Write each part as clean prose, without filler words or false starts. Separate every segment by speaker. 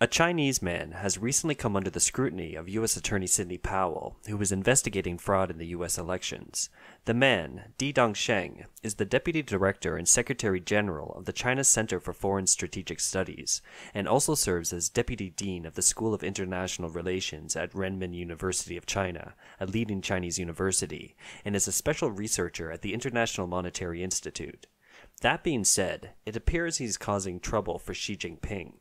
Speaker 1: A Chinese man has recently come under the scrutiny of U.S. Attorney Sidney Powell, who was investigating fraud in the U.S. elections. The man, Dongsheng, is the Deputy Director and Secretary General of the China Center for Foreign Strategic Studies, and also serves as Deputy Dean of the School of International Relations at Renmin University of China, a leading Chinese university, and is a special researcher at the International Monetary Institute. That being said, it appears he's causing trouble for Xi Jinping.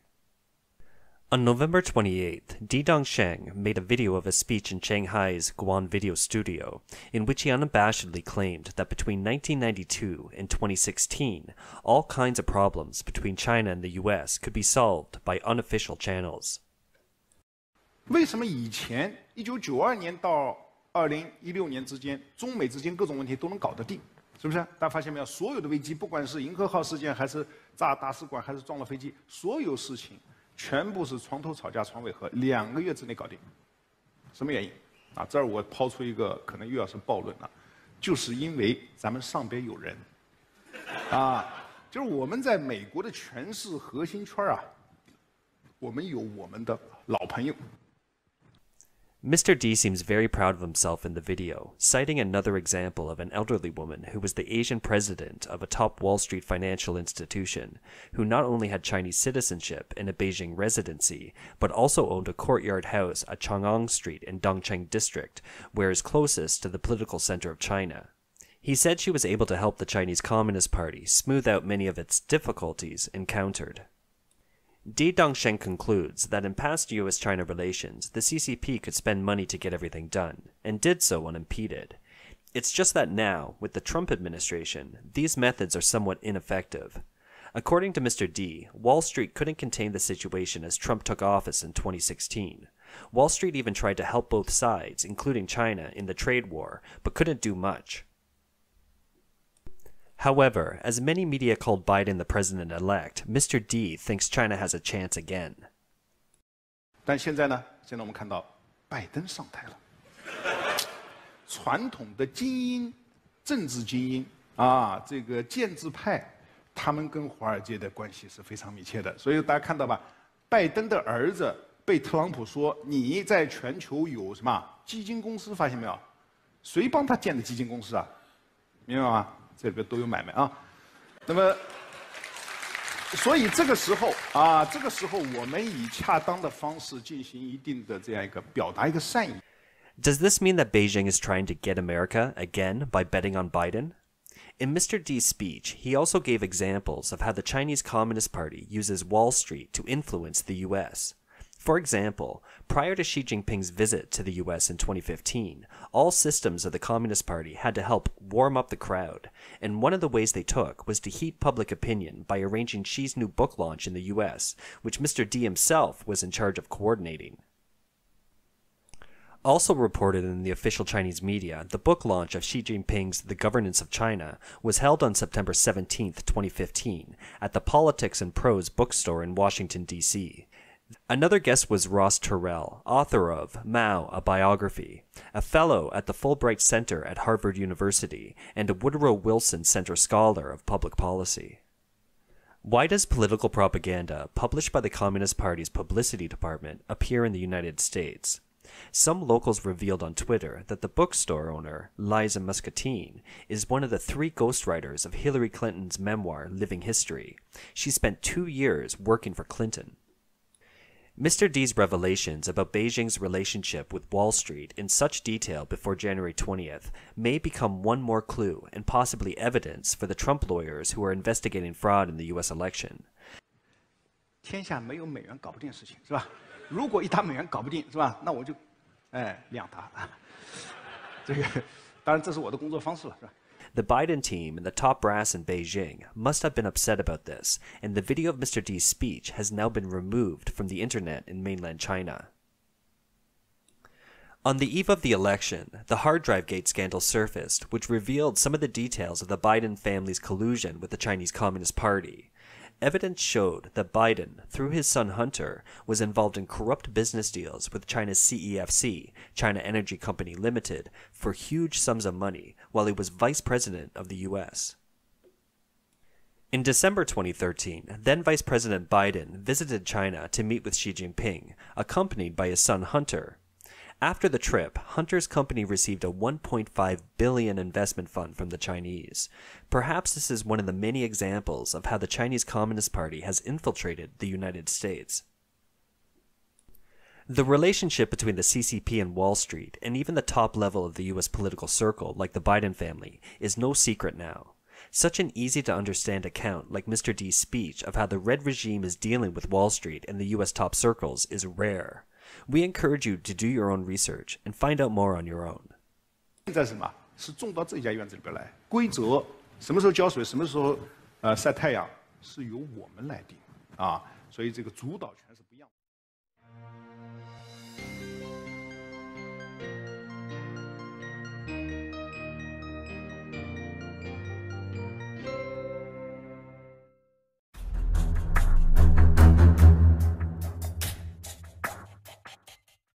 Speaker 1: On November 28th, Dongsheng made a video of a speech in Shanghai's Guan Video Studio, in which he unabashedly claimed that between 1992 and 2016, all kinds of problems between China and the US could be solved by unofficial channels.
Speaker 2: 为什么以前1992年到2016年之间，中美之间各种问题都能搞得定？是不是？大家发现没有？所有的危机，不管是银河号事件，还是炸大使馆，还是撞了飞机，所有事情。 全部是床头吵架床尾和，2个月之内搞定。什么原因？啊，这儿我抛出一个可能又要是暴论了，就是因为咱们上边有人，啊，就是我们在美国的权势核心圈啊，我们有我们的老朋友。
Speaker 1: Mr. D seems very proud of himself in the video, citing another example of an elderly woman who was the Asian president of a top Wall Street financial institution, who not only had Chinese citizenship and a Beijing residency, but also owned a courtyard house at Chang'an Street in Dongsheng District, where is closest to the political center of China. He said she was able to help the Chinese Communist Party smooth out many of its difficulties encountered. Dongsheng concludes that in past U.S.-China relations, the CCP could spend money to get everything done, and did so unimpeded. It's just that now, with the Trump administration, these methods are somewhat ineffective. According to Mr. D, Wall Street couldn't contain the situation as Trump took office in 2016. Wall Street even tried to help both sides, including China, in the trade war, but couldn't do much. However, as many media called Biden the president-elect, Mr. D thinks China has a chance again.
Speaker 2: 但现在呢？现在我们看到拜登上台了，传统的精英、政治精英啊，这个建制派，他们跟华尔街的关系是非常密切的。所以大家看到吧，拜登的儿子被特朗普说你在全球有什么基金公司，发现没有？谁帮他建的基金公司啊？明白吗？ 这里边都有买卖啊，那么，所以这个时候啊，这个时候我们以恰当的方式进行一定的这样一个表达一个善意。
Speaker 1: Does this mean that Beijing is trying to get America again by betting on Biden? In Mr. D's speech, he also gave examples of how the Chinese Communist Party uses Wall Street to influence the U.S. For example, prior to Xi Jinping's visit to the US in 2015, all systems of the Communist Party had to help warm up the crowd, and one of the ways they took was to heat public opinion by arranging Xi's new book launch in the US, which Mr. D himself was in charge of coordinating. Also reported in the official Chinese media, the book launch of Xi Jinping's The Governance of China was held on September 17, 2015, at the Politics and Prose bookstore in Washington, D.C. Another guest was Ross Terrell, author of Mao, a Biography, a fellow at the Fulbright Center at Harvard University, and a Woodrow Wilson Center Scholar of Public Policy. Why does political propaganda published by the Communist Party's publicity department appear in the United States? Some locals revealed on Twitter that the bookstore owner, Liza Muscatine, is one of the 3 ghostwriters of Hillary Clinton's memoir, Living History. She spent 2 years working for Clinton. Mr. D's revelations about Beijing's relationship with Wall Street in such detail before January 20th may become one more clue and possibly evidence for the Trump lawyers who are investigating fraud in the U.S. election.
Speaker 2: 天下没有美元搞不定的事情，是吧？如果一打美元搞不定，是吧？那我就，两打。这个，当然这是我的工作方式了，是吧？
Speaker 1: The Biden team and the top brass in Beijing must have been upset about this, and the video of Mr. D's speech has now been removed from the internet in mainland China. On the eve of the election, the hard drive gate scandal surfaced, which revealed some of the details of the Biden family's collusion with the Chinese Communist Party. Evidence showed that Biden, through his son Hunter, was involved in corrupt business deals with China's CEFC, China Energy Company Limited, for huge sums of money while he was vice president of the U.S. In December 2013, then Vice President Biden visited China to meet with Xi Jinping, accompanied by his son Hunter. After the trip, Hunter's company received a $1.5 billion investment fund from the Chinese. Perhaps this is one of the many examples of how the Chinese Communist Party has infiltrated the United States. The relationship between the CCP and Wall Street, and even the top level of the US political circle, like the Biden family, is no secret now. Such an easy-to-understand account like Mr. D's speech of how the Red regime is dealing with Wall Street and the US top circles is rare. We encourage you to do your own research and find out more on your own.
Speaker 2: 现在什么是种到这家院子里边来？规则什么时候浇水，什么时候晒太阳，是由我们来定啊。所以这个主导权是不一样的。